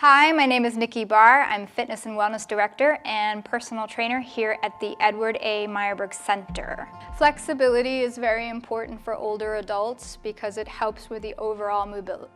Hi, my name is Niki Barr. I'm Fitness and Wellness Director and Personal Trainer here at the Edward A. Myerberg Center. Flexibility is very important for older adults because it helps with the overall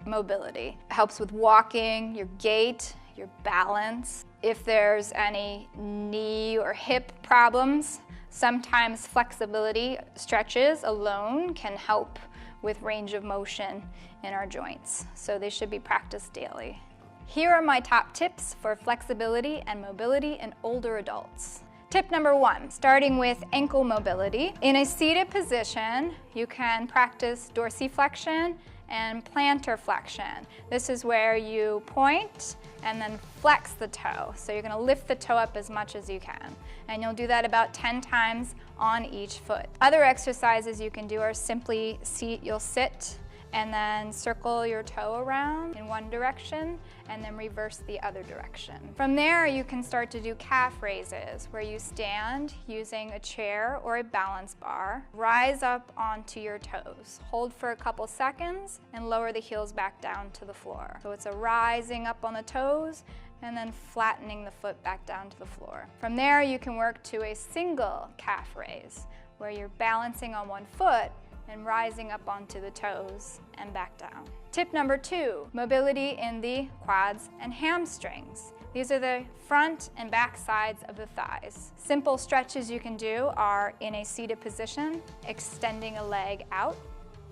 mobility. It helps with walking, your gait, your balance. If there's any knee or hip problems, sometimes flexibility stretches alone can help with range of motion in our joints. So they should be practiced daily. Here are my top tips for flexibility and mobility in older adults. Tip number 1, starting with ankle mobility. In a seated position, you can practice dorsiflexion and plantar flexion. This is where you point and then flex the toe. So you're going to lift the toe up as much as you can. And you'll do that about 10 times on each foot. Other exercises you can do are simply you'll sit and then circle your toe around in one direction and then reverse the other direction. From there, you can start to do calf raises, where you stand using a chair or a balance bar, rise up onto your toes, hold for a couple seconds, and lower the heels back down to the floor. So it's a rising up on the toes and then flattening the foot back down to the floor. From there, you can work to a single calf raise, where you're balancing on one foot and rising up onto the toes and back down. Tip number 2, mobility in the quads and hamstrings. These are the front and back sides of the thighs. Simple stretches you can do are in a seated position, extending a leg out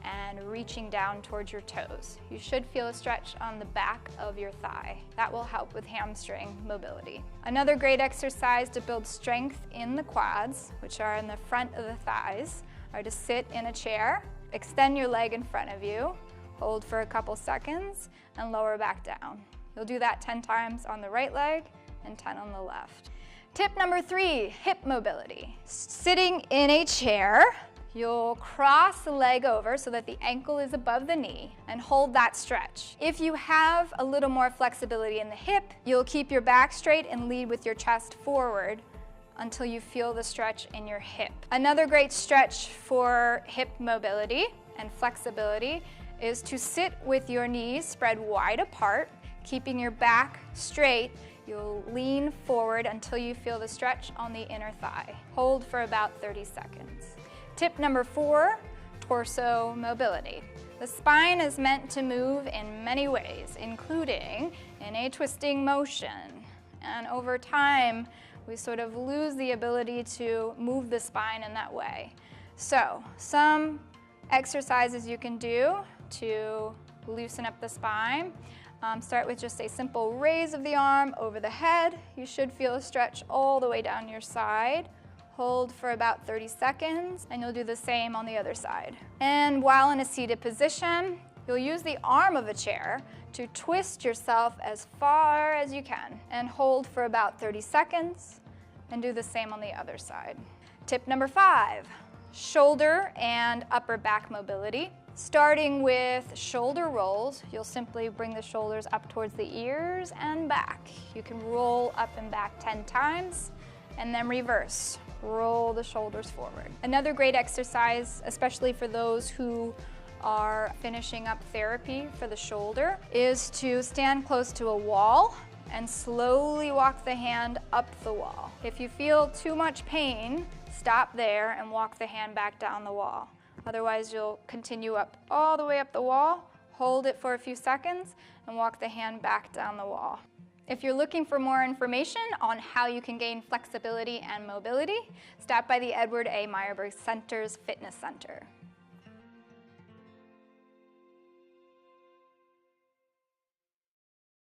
and reaching down towards your toes. You should feel a stretch on the back of your thigh. That will help with hamstring mobility. Another great exercise to build strength in the quads, which are in the front of the thighs, are to sit in a chair, extend your leg in front of you, hold for a couple seconds, and lower back down. You'll do that 10 times on the right leg and 10 on the left. Tip number 3, hip mobility. Sitting in a chair, you'll cross the leg over so that the ankle is above the knee and hold that stretch. If you have a little more flexibility in the hip, you'll keep your back straight and lead with your chest forward until you feel the stretch in your hip. Another great stretch for hip mobility and flexibility is to sit with your knees spread wide apart, keeping your back straight. You'll lean forward until you feel the stretch on the inner thigh. Hold for about 30 seconds. Tip number 4, torso mobility. The spine is meant to move in many ways, including in a twisting motion. And over time, we sort of lose the ability to move the spine in that way. So, some exercises you can do to loosen up the spine. Start with just a simple raise of the arm over the head. You should feel a stretch all the way down your side. Hold for about 30 seconds, and you'll do the same on the other side. And while in a seated position, you'll use the arm of a chair to twist yourself as far as you can and hold for about 30 seconds and do the same on the other side. Tip number 5, shoulder and upper back mobility. Starting with shoulder rolls, you'll simply bring the shoulders up towards the ears and back. You can roll up and back 10 times and then reverse. Roll the shoulders forward. Another great exercise, especially for those who are finishing up therapy for the shoulder, is to stand close to a wall and slowly walk the hand up the wall. If you feel too much pain, stop there and walk the hand back down the wall. Otherwise, you'll continue up all the way up the wall, hold it for a few seconds, and walk the hand back down the wall. If you're looking for more information on how you can gain flexibility and mobility, stop by the Edward A. Myerberg Center's Fitness Center.